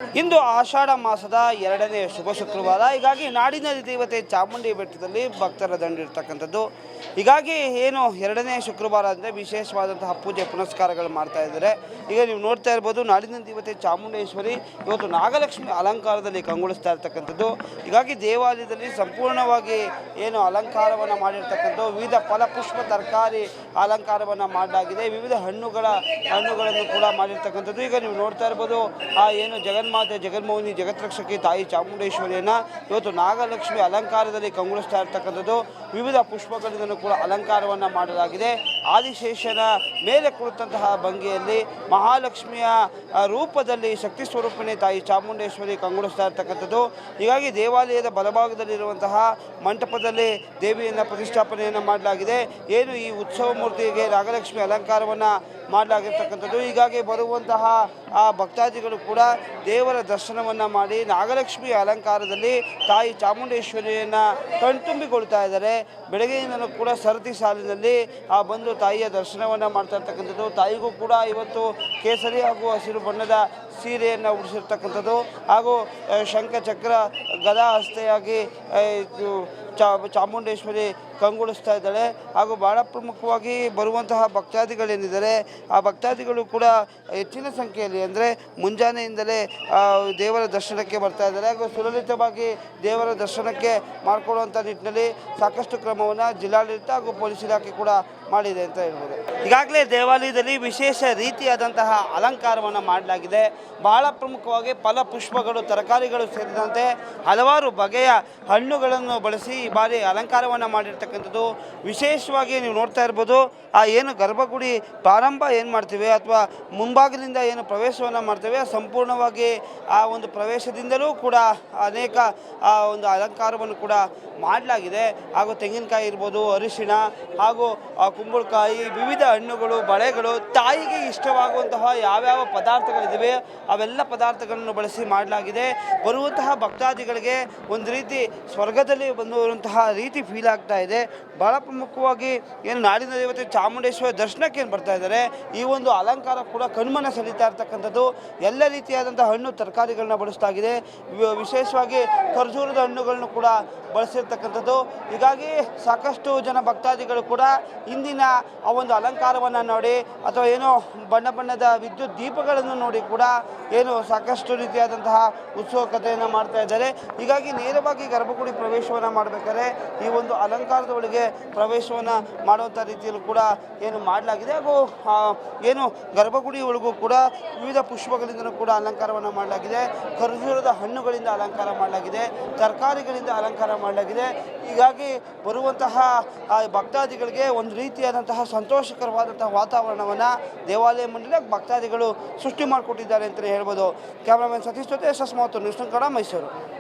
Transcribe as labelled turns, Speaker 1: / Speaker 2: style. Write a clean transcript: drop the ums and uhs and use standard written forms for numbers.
Speaker 1: ಇಂದು ಆಷಾಢ ಮಾಸದ 2ನೇ ಶುಭ ಶುಕ್ರವಾರ. ಹೀಗಾಗಿ ನಾಡಿನ ದೇವತೆ ಚಾಮುಂಡಿ ಬೆಟ್ಟದಲ್ಲಿ ಭಕ್ತರ ದಂಡಿರ್ತಕ್ಕಂಥದ್ದು. ಹೀಗಾಗಿ ಏನು 2ನೇ ಶುಕ್ರವಾರ ಅಂದರೆ ವಿಶೇಷವಾದಂತಹ ಪೂಜೆ ಪುನಸ್ಕಾರಗಳು ಮಾಡ್ತಾ ಇದ್ದಾರೆ. ಈಗ ನೀವು ನೋಡ್ತಾ ಇರ್ಬೋದು, ನಾಡಿನ ದೇವತೆ ಚಾಮುಂಡೇಶ್ವರಿ ಇವತ್ತು ನಾಗಲಕ್ಷ್ಮಿ ಅಲಂಕಾರದಲ್ಲಿ ಕಂಗೊಳಿಸ್ತಾ ಇರ್ತಕ್ಕಂಥದ್ದು. ಹೀಗಾಗಿ ದೇವಾಲಯದಲ್ಲಿ ಸಂಪೂರ್ಣವಾಗಿ ಏನು ಅಲಂಕಾರವನ್ನು ಮಾಡಿರ್ತಕ್ಕಂಥದ್ದು, ವಿವಿಧ ಫಲಪುಷ್ಪ ತರಕಾರಿ ಅಲಂಕಾರವನ್ನು ಮಾಡಲಾಗಿದೆ. ವಿವಿಧ ಹಣ್ಣುಗಳನ್ನು ಕೂಡ ಮಾಡಿರ್ತಕ್ಕಂಥದ್ದು. ಈಗ ನೀವು ನೋಡ್ತಾ ಇರ್ಬೋದು, ಏನು ಜಗನ್ಮಾತೆ ಜಗನ್ಮೋಹಿನಿ ಜಗತ್ರಕ್ಷಕಿ ತಾಯಿ ಚಾಮುಂಡೇಶ್ವರಿಯನ್ನು ಇವತ್ತು ನಾಗಲಕ್ಷ್ಮಿ ಅಲಂಕಾರದಲ್ಲಿ ಕಂಗೊಳಿಸ್ತಾ ಇರ್ತಕ್ಕಂಥದ್ದು. ವಿವಿಧ ಪುಷ್ಪಗಳಿಂದ ಕೂಡ ಅಲಂಕಾರವನ್ನು ಮಾಡಲಾಗಿದೆ. ಆದಿಶೇಷನ ಮೇಲೆ ಕುಳಿತಂತಹ ಭಂಗಿಯಲ್ಲಿ ಮಹಾಲಕ್ಷ್ಮಿಯ ರೂಪದಲ್ಲಿ ಶಕ್ತಿ ಸ್ವರೂಪಿಣಿ ತಾಯಿ ಚಾಮುಂಡೇಶ್ವರಿ ಕಂಗೊಳಿಸ್ತಾ ಇರ್ತಕ್ಕಂಥದ್ದು. ಹೀಗಾಗಿ ದೇವಾಲಯದ ಬಲಭಾಗದಲ್ಲಿರುವಂತಹ ಮಂಟಪದಲ್ಲಿ ದೇವಿಯನ್ನು ಪ್ರತಿಷ್ಠಾಪನೆಯನ್ನು ಮಾಡಲಾಗಿದೆ. ಏನು ಈ ಉತ್ಸವ ಮೂರ್ತಿಗೆ ನಾಗಲಕ್ಷ್ಮಿ ಅಲಂಕಾರವನ್ನು ಮಾಡಲಾಗಿರ್ತಕ್ಕಂಥದ್ದು. ಹೀಗಾಗಿ ಬರುವಂತಹ ಭಕ್ತಾದಿಗಳು ಕೂಡ ದೇವರ ದರ್ಶನವನ್ನು ಮಾಡಿ ನಾಗಲಕ್ಷ್ಮಿ ಅಲಂಕಾರದಲ್ಲಿ ತಾಯಿ ಚಾಮುಂಡೇಶ್ವರಿಯನ್ನು ಕಣ್ತುಂಬಿಕೊಳ್ತಾ ಇದ್ದಾರೆ. ಬೆಳಗ್ಗೆಯಿಂದಲೂ ಕೂಡ ಸರತಿ ಸಾಲಿನಲ್ಲಿ ಬಂದು ತಾಯಿಯ ದರ್ಶನವನ್ನು ಮಾಡ್ತಾ ಇರ್ತಕ್ಕಂಥದ್ದು. ತಾಯಿಗೂ ಕೂಡ ಇವತ್ತು ಕೇಸರಿ ಹಾಗೂ ಹಸಿರು ಬಣ್ಣದ ಸೀರೆಯನ್ನು ಉಡಿಸಿರ್ತಕ್ಕಂಥದ್ದು ಹಾಗೂ ಶಂಖ ಚಕ್ರ ಗದಾ ಹಸ್ತೆಯಾಗಿ ಚಾಮುಂಡೇಶ್ವರಿ ಕಂಗೊಳಿಸ್ತಾ ಇದ್ದಾಳೆ. ಹಾಗೂ ಭಾಳ ಪ್ರಮುಖವಾಗಿ ಬರುವಂತಹ ಭಕ್ತಾದಿಗಳೇನಿದ್ದಾರೆ, ಆ ಭಕ್ತಾದಿಗಳು ಕೂಡ ಹೆಚ್ಚಿನ ಸಂಖ್ಯೆಯಲ್ಲಿ ಅಂದರೆ ಮುಂಜಾನೆಯಿಂದಲೇ ದೇವರ ದರ್ಶನಕ್ಕೆ ಬರ್ತಾ ಇದ್ದಾರೆ. ಹಾಗೂ ಸುಲಲಿತವಾಗಿ ದೇವರ ದರ್ಶನಕ್ಕೆ ಮಾಡಿಕೊಡುವಂಥ ನಿಟ್ಟಿನಲ್ಲಿ ಸಾಕಷ್ಟು ಕ್ರಮವನ್ನು ಜಿಲ್ಲಾಡಳಿತ ಹಾಗೂ ಪೊಲೀಸ್ ಇಲಾಖೆ ಕೂಡ ಮಾಡಿದೆ ಅಂತ ಹೇಳ್ಬೋದು. ಈಗಾಗಲೇ ದೇವಾಲಯದಲ್ಲಿ ವಿಶೇಷ ರೀತಿಯಾದಂತಹ ಅಲಂಕಾರವನ್ನು ಮಾಡಲಾಗಿದೆ. ಬಹಳ ಪ್ರಮುಖವಾಗಿ ಫಲಪುಷ್ಪಗಳು ತರಕಾರಿಗಳು ಸೇರಿದಂತೆ ಹಲವಾರು ಬಗೆಯ ಹಣ್ಣುಗಳನ್ನು ಬಳಸಿ ಈ ಬಾರಿ ಅಲಂಕಾರವನ್ನು ಮಾಡಿರ್ತಕ್ಕಂಥದ್ದು. ವಿಶೇಷವಾಗಿ ನೀವು ನೋಡ್ತಾ ಇರ್ಬೋದು, ಏನು ಗರ್ಭಗುಡಿ ಪ್ರಾರಂಭ ಏನು ಮಾಡ್ತೀವಿ ಅಥವಾ ಮುಂಭಾಗದಿಂದ ಏನು ಪ್ರವೇಶವನ್ನು ಮಾಡ್ತೇವೆ, ಸಂಪೂರ್ಣವಾಗಿ ಆ ಒಂದು ಪ್ರವೇಶದಿಂದಲೂ ಕೂಡ ಅನೇಕ ಒಂದು ಅಲಂಕಾರವನ್ನು ಕೂಡ ಮಾಡಲಾಗಿದೆ. ಹಾಗೂ ತೆಂಗಿನಕಾಯಿ ಇರ್ಬೋದು, ಅರಿಶಿಣ ಹಾಗೂ ಕುಂಬಳಕಾಯಿ, ವಿವಿಧ ಹಣ್ಣುಗಳು, ಬಳೆಗಳು, ತಾಯಿಗೆ ಇಷ್ಟವಾಗುವಂತಹ ಯಾವ್ಯಾವ ಪದಾರ್ಥಗಳಿವೆ ಅವೆಲ್ಲ ಪದಾರ್ಥಗಳನ್ನು ಬಳಸಿ ಮಾಡಲಾಗಿದೆ. ಬರುವಂತಹ ಭಕ್ತಾದಿಗಳಿಗೆ ಒಂದು ರೀತಿ ಸ್ವರ್ಗದಲ್ಲಿ ಬಂದಿರುವಂತಹ ರೀತಿ ಫೀಲ್ ಆಗ್ತಾ ಇದೆ. ಭಾಳ ಪ್ರಮುಖವಾಗಿ ಏನು ನಾಡಿನ ದೇವತೆ ಚಾಮುಂಡೇಶ್ವರಿ ದರ್ಶನಕ್ಕೆ ಏನು ಬರ್ತಾ ಇದ್ದಾರೆ, ಈ ಒಂದು ಅಲಂಕಾರ ಕೂಡ ಕಣ್ಮನ ಸೆಳೀತಾ ಇರ್ತಕ್ಕಂಥದ್ದು. ಎಲ್ಲ ರೀತಿಯಾದಂಥ ಹಣ್ಣು ತರಕಾರಿಗಳನ್ನ ಬಳಸಲಾಗಿದೆ. ವಿಶೇಷವಾಗಿ ಖರ್ಜೂರದ ಹಣ್ಣುಗಳನ್ನು ಕೂಡ ಬಳಸಿರ್ತಕ್ಕಂಥದ್ದು. ಹೀಗಾಗಿ ಸಾಕಷ್ಟು ಜನ ಭಕ್ತಾದಿಗಳು ಕೂಡ ಇಂದಿನ ಆ ಒಂದು ಅಲಂಕಾರವನ್ನು ನೋಡಿ ಅಥವಾ ಏನೋ ಬಣ್ಣ ಬಣ್ಣದ ವಿದ್ಯುತ್ ದೀಪಗಳನ್ನು ನೋಡಿ ಕೂಡ ಏನು ಸಾಕಷ್ಟು ರೀತಿಯಾದಂತಹ ಉತ್ಸುಕತೆಯನ್ನು ಮಾಡ್ತಾ ಇದ್ದಾರೆ. ಹೀಗಾಗಿ ನೇರವಾಗಿ ಗರ್ಭಗುಡಿ ಪ್ರವೇಶವನ್ನು ಮಾಡಬೇಕಾದ್ರೆ ಈ ಒಂದು ಅಲಂಕಾರದ ಒಳಗೆ ಪ್ರವೇಶವನ್ನು ಮಾಡುವಂಥ ರೀತಿಯಲ್ಲೂ ಕೂಡ ಏನು ಮಾಡಲಾಗಿದೆ. ಹಾಗೂ ಏನು ಗರ್ಭಗುಡಿ ಒಳಗೂ ಕೂಡ ವಿವಿಧ ಪುಷ್ಪಗಳಿಂದ ಕೂಡ ಅಲಂಕಾರವನ್ನು ಮಾಡಲಾಗಿದೆ. ಖರ್ಜೂರದ ಹಣ್ಣುಗಳಿಂದ ಅಲಂಕಾರ ಮಾಡಲಾಗಿದೆ, ತರಕಾರಿಗಳಿಂದ ಅಲಂಕಾರ ಮಾಡಲಾಗಿದೆ. ಹೀಗಾಗಿ ಬರುವಂತಹ ಭಕ್ತಾದಿಗಳಿಗೆ ಒಂದು ರೀತಿಯಾದಂತಹ ಸಂತೋಷಕರವಾದಂತಹ ವಾತಾವರಣವನ್ನು ದೇವಾಲಯ ಮಂಡಳಿ ಭಕ್ತಾದಿಗಳು ಸೃಷ್ಟಿ ಮಾಡಿಕೊಟ್ಟಿದ್ದಾರೆ ಅಂತಲೇ ಹೇಳ್ಬೋದು. ಕ್ಯಾಮ್ರಾಮನ್ ಸತೀಶ್ ಜೊತೆ SS ಮಾತು ನ್ಯೂಸ್ ಕನ್ನಡ, ಮೈಸೂರು.